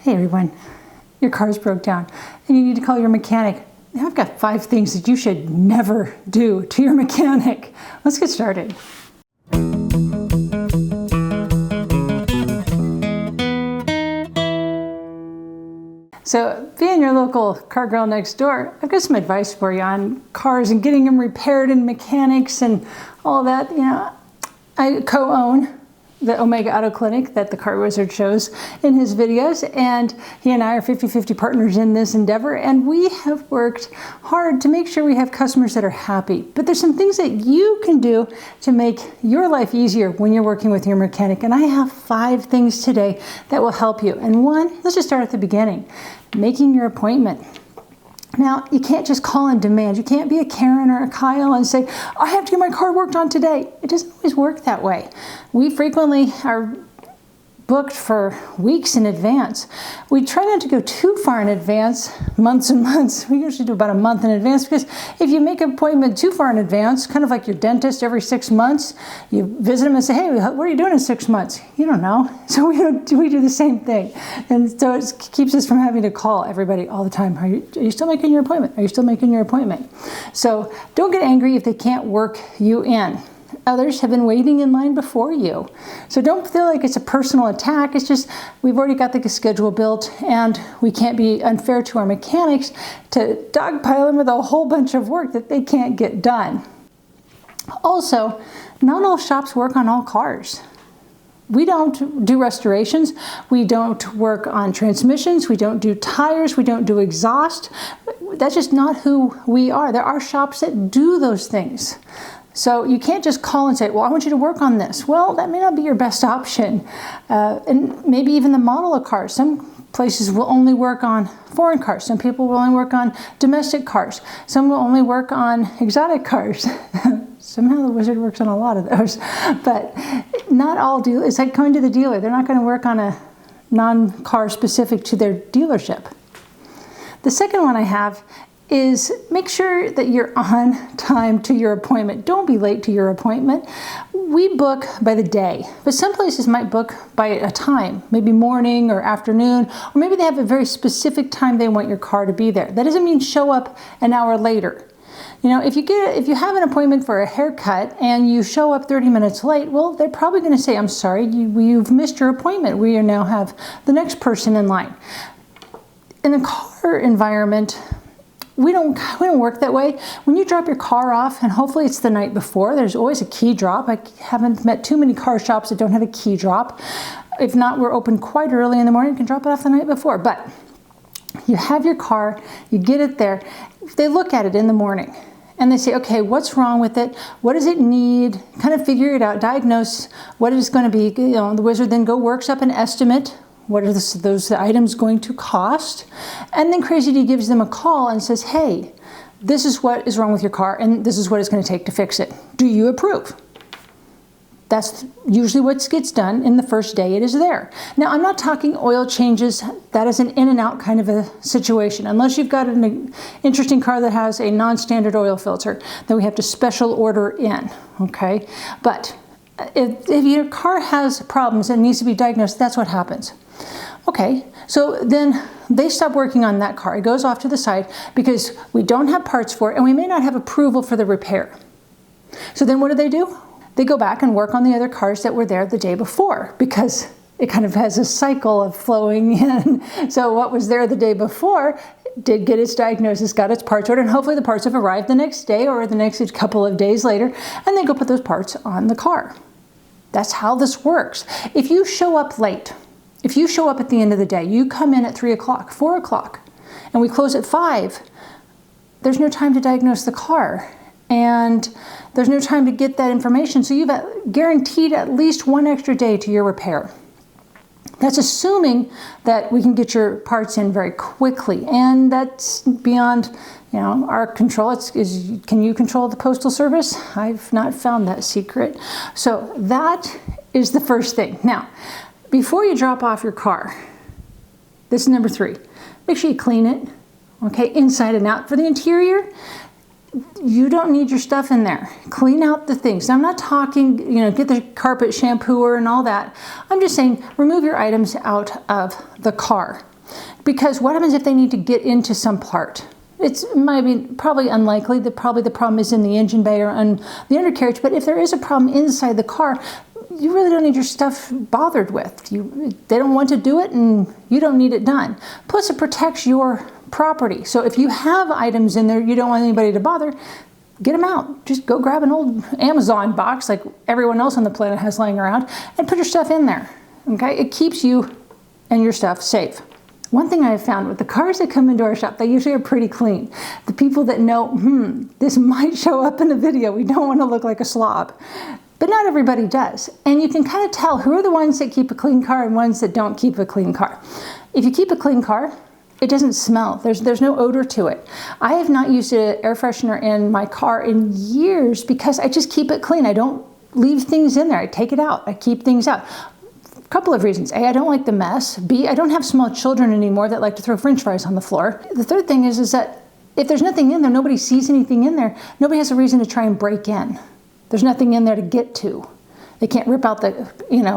Hey everyone, your car's broke down and you need to call your mechanic. Now I've got 5 things that you should never do to your mechanic. Let's get started. So being your local car girl next door, I've got some advice for you on cars and getting them repaired and mechanics and all that. You know, I co-own the Omega Auto Clinic that the CarWizard shows in his videos, and he and I are 50-50 partners in this endeavor, and we have worked hard to make sure we have customers that are happy. But there's some things that you can do to make your life easier when you're working with your mechanic, and I have 5 things today that will help you. And one, let's just start at the beginning, making your appointment. Now, you can't just call and demand. You can't be a Karen or a Kyle and say, I have to get my car worked on today. It doesn't always work that way. We frequently are booked for weeks in advance. We try not to go too far in advance, months and months. We usually do about a month in advance, because if you make an appointment too far in advance, kind of like your dentist every 6 months, you visit them and say, hey, what are you doing in 6 months? You don't know. So we do the same thing. And so it keeps us from having to call everybody all the time. Are you still making your appointment? Are you still making your appointment? So don't get angry if they can't work you in. Others have been waiting in line before you. So don't feel like it's a personal attack. It's just we've already got the schedule built, and we can't be unfair to our mechanics to dogpile them with a whole bunch of work that they can't get done. Also, not all shops work on all cars. We don't do restorations. We don't work on transmissions. We don't do tires. We don't do exhaust. That's just not who we are. There are shops that do those things. So you can't just call and say, well, I want you to work on this. Well, that may not be your best option. And maybe even the model of cars. Some places will only work on foreign cars. Some people will only work on domestic cars. Some will only work on exotic cars. Somehow the Wizard works on a lot of those. But not all dealers. It's like going to the dealer. They're not going to work on a non-car specific to their dealership. The second one I have is make sure that you're on time to your appointment. Don't be late to your appointment. We book by the day, but some places might book by a time, maybe morning or afternoon, or maybe they have a very specific time they want your car to be there. That doesn't mean show up an hour later. You know, if you have an appointment for a haircut and you show up 30 minutes late, well, they're probably going to say, I'm sorry, you've missed your appointment. We now have the next person in line. In the car environment, we don't work that way. When you drop your car off, and hopefully it's the night before, there's always a key drop. I haven't met too many car shops that don't have a key drop. If not, we're open quite early in the morning. You can drop it off the night before. But you have your car, you get it there. They look at it in the morning and they say, okay, what's wrong with it? What does it need? Kind of figure it out, diagnose what it's going to be. You know, the Wizard then works up an estimate. What are those items going to cost? And then Crazy D gives them a call and says, hey, this is what is wrong with your car, and this is what it's going to take to fix it. Do you approve? That's usually what gets done in the first day it is there. Now, I'm not talking oil changes. That is an in and out kind of a situation. Unless you've got an interesting car that has a non-standard oil filter, then we have to special order in, okay? But if your car has problems and needs to be diagnosed, that's what happens. Okay, so then they stop working on that car. It goes off to the side because we don't have parts for it, and we may not have approval for the repair. So then what do? They go back and work on the other cars that were there the day before, because it kind of has a cycle of flowing in. So what was there the day before did get its diagnosis, got its parts ordered, and hopefully the parts have arrived the next day or the next couple of days later, and they go put those parts on the car. That's how this works. If you show up late, if you show up at the end of the day, you come in at 3 o'clock, 4 o'clock, and we close at 5, there's no time to diagnose the car, and there's no time to get that information. So you've guaranteed at least 1 extra day to your repair. That's assuming that we can get your parts in very quickly, and that's beyond our control. Can you control the Postal Service? I've not found that secret. So that is the first thing. Now, before you drop off your car, this is number 3. Make sure you clean it, okay, inside and out. For the interior, You don't need your stuff in there. Clean out the things. Now, I'm not talking, get the carpet shampooer and all that. I'm just saying remove your items out of the car. Because what happens if they need to get into some part? It might be probably unlikely that probably the problem is in the engine bay or on the undercarriage, but if there is a problem inside the car, you really don't need your stuff bothered with. They don't want to do it and you don't need it done. Plus it protects your property. So if you have items in there you don't want anybody to bother, get them out. Just go grab an old Amazon box like everyone else on the planet has laying around and put your stuff in there. Okay? It keeps you and your stuff safe. One thing I have found with the cars that come into our shop, they usually are pretty clean. The people that know, this might show up in a video. We don't want to look like a slob. But not everybody does. And you can kind of tell who are the ones that keep a clean car and ones that don't keep a clean car. If you keep a clean car, it doesn't smell. There's no odor to it. I have not used an air freshener in my car in years because I just keep it clean. I don't leave things in there. I take it out. I keep things out. Couple of reasons. A, I don't like the mess. B, I don't have small children anymore that like to throw French fries on the floor. The third thing is that if there's nothing in there, nobody sees anything in there, nobody has a reason to try and break in. There's nothing in there to get to. They can't rip out the,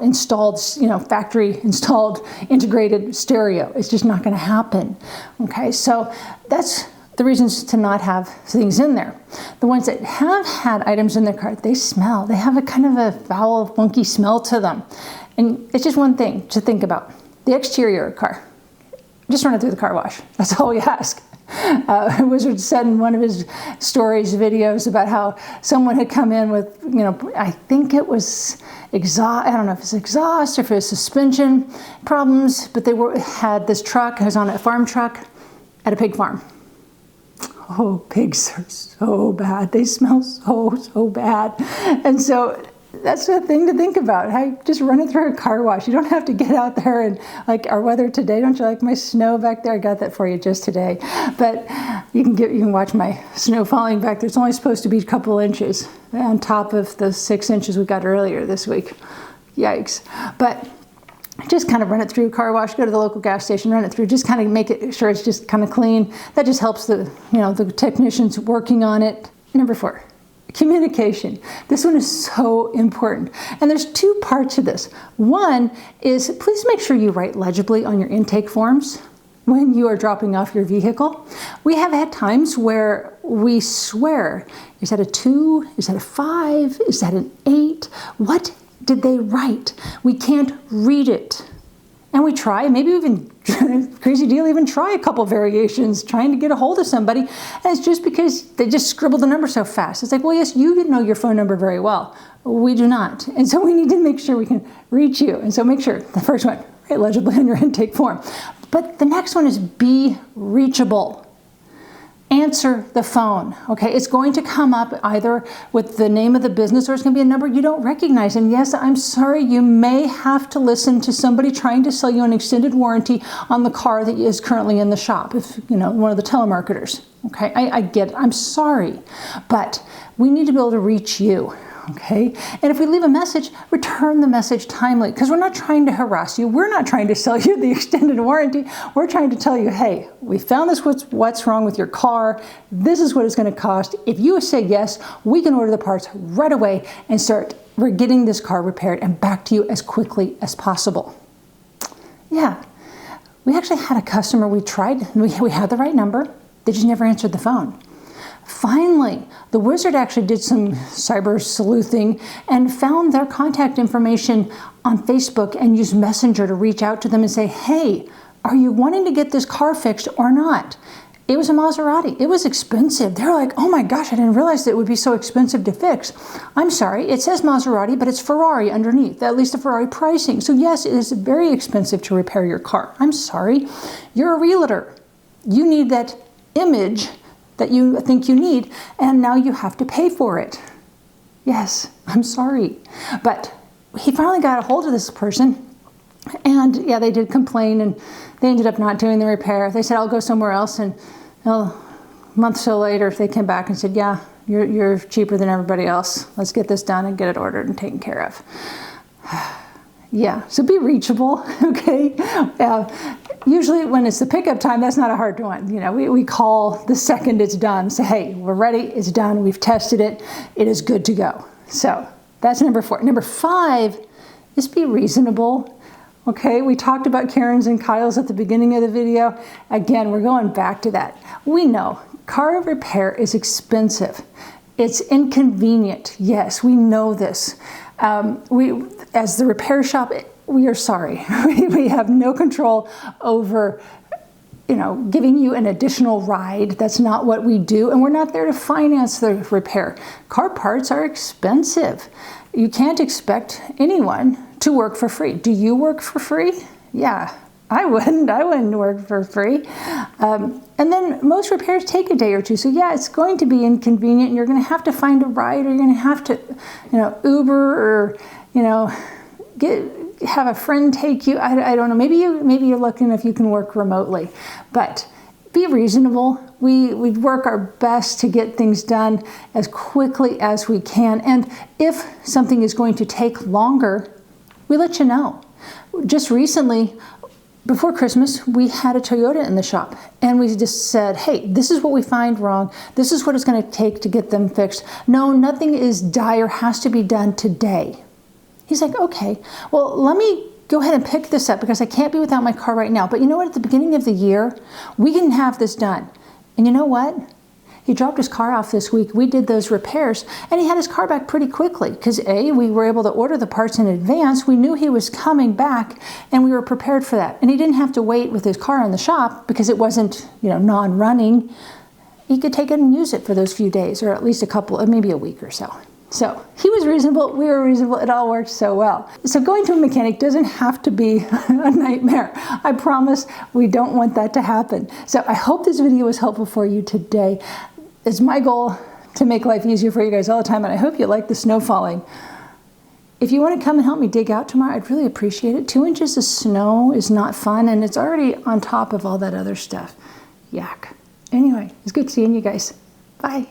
installed, factory installed integrated stereo. It's just not going to happen. Okay, so that's the reasons to not have things in there. The ones that have had items in their car, they smell. They have a kind of a foul, funky smell to them. And it's just one thing to think about. The exterior of a car. Just run it through the car wash. That's all we ask. Wizard said in one of his stories, videos, about how someone had come in with, I think it was exhaust, I don't know if it's exhaust or if it was suspension problems, but they had this truck, it was on a farm truck at a pig farm. Oh, pigs are so bad. They smell so bad. And so that's the thing to think about. Just run it through a car wash. You don't have to get out there and like our weather today. Don't you like my snow back there? I got that for you just today. But you can watch my snow falling back there. It's only supposed to be a couple inches on top of the 6 inches we got earlier this week. Yikes. But just kind of run it through a car wash, go to the local gas station, run it through, just kind of make it sure it's just kind of clean. That just helps the technicians working on it. Number 4. Communication. This one is so important. And there's 2 parts to this. One is please make sure you write legibly on your intake forms when you are dropping off your vehicle. We have had times where we swear, is that a 2? Is that a 5? Is that an 8? What did they write? We can't read it. And we try, maybe even, crazy deal, even try a couple variations trying to get a hold of somebody. And it's just because they just scribbled the number so fast. It's like, well, yes, you didn't know your phone number very well. We do not. And so we need to make sure we can reach you. And so make sure, the first one, write legibly on your intake form. But the next one is be reachable. Answer the phone, okay? It's going to come up either with the name of the business or it's going to be a number you don't recognize. And yes, I'm sorry, you may have to listen to somebody trying to sell you an extended warranty on the car that is currently in the shop, if one of the telemarketers, okay? I get it, I'm sorry, but we need to be able to reach you. Okay, and if we leave a message, return the message timely, because we're not trying to harass you. We're not trying to sell you the extended warranty. We're trying to tell you, hey, we found this, what's wrong with your car. This is what it's going to cost. If you say yes, we can order the parts right away and start getting this car repaired and back to you as quickly as possible. Yeah, we actually had a customer, we had the right number, they just never answered the phone. Finally, the Wizard actually did some cyber sleuthing and found their contact information on Facebook and used Messenger to reach out to them and say, hey, are you wanting to get this car fixed or not? It was a Maserati. It was expensive. They're like, oh my gosh, I didn't realize that it would be so expensive to fix. I'm sorry, it says Maserati, but it's Ferrari underneath, at least the Ferrari pricing. So yes, it is very expensive to repair your car. I'm sorry. You're a realtor. You need that image that you think you need, and now you have to pay for it. Yes, I'm sorry. But he finally got a hold of this person, and yeah, they did complain, and they ended up not doing the repair. They said, I'll go somewhere else, and a month or so later, they came back and said, yeah, you're cheaper than everybody else. Let's get this done and get it ordered and taken care of. Yeah, so be reachable, okay? Usually when it's the pickup time, that's not a hard one. You know, we call the second it's done, say, hey, we're ready, it's done, we've tested it, it is good to go. So that's number 4. Number 5 is be reasonable. Okay, we talked about Karen's and Kyle's at the beginning of the video. Again, we're going back to that. We know car repair is expensive. It's inconvenient. Yes, we know this. As the repair shop, we are sorry. We have no control over, you know, giving you an additional ride. That's not what we do, and we're not there to finance the repair. Car parts are expensive. You can't expect anyone to work for free. Do you work for free? Yeah, I wouldn't work for free. And then most repairs take a day or two. So yeah, it's going to be inconvenient. You're going to have to find a ride, or you're going to have to, you know, Uber, or, you know, have a friend take you. I don't know. Maybe you're looking if you can work remotely, but be reasonable. We work our best to get things done as quickly as we can. And if something is going to take longer, we let you know. Just recently, before Christmas, we had a Toyota in the shop, and we just said, hey, this is what we find wrong. This is what it's going to take to get them fixed. No, nothing is dire, has to be done today. He's like, okay, well, let me go ahead and pick this up because I can't be without my car right now. But you know what? At the beginning of the year, we can have this done. And you know what? He dropped his car off this week. We did those repairs, and he had his car back pretty quickly because A, we were able to order the parts in advance. We knew he was coming back, and we were prepared for that. And he didn't have to wait with his car in the shop because it wasn't, you know, non-running. He could take it and use it for those few days, or at least a couple, maybe a week or so. So he was reasonable, we were reasonable, it all worked so well. So going to a mechanic doesn't have to be a nightmare. I promise we don't want that to happen. So I hope this video was helpful for you today. It's my goal to make life easier for you guys all the time, and I hope you like the snow falling. If you want to come and help me dig out tomorrow, I'd really appreciate it. 2 inches of snow is not fun, and it's already on top of all that other stuff. Yuck. Anyway, it's good seeing you guys. Bye.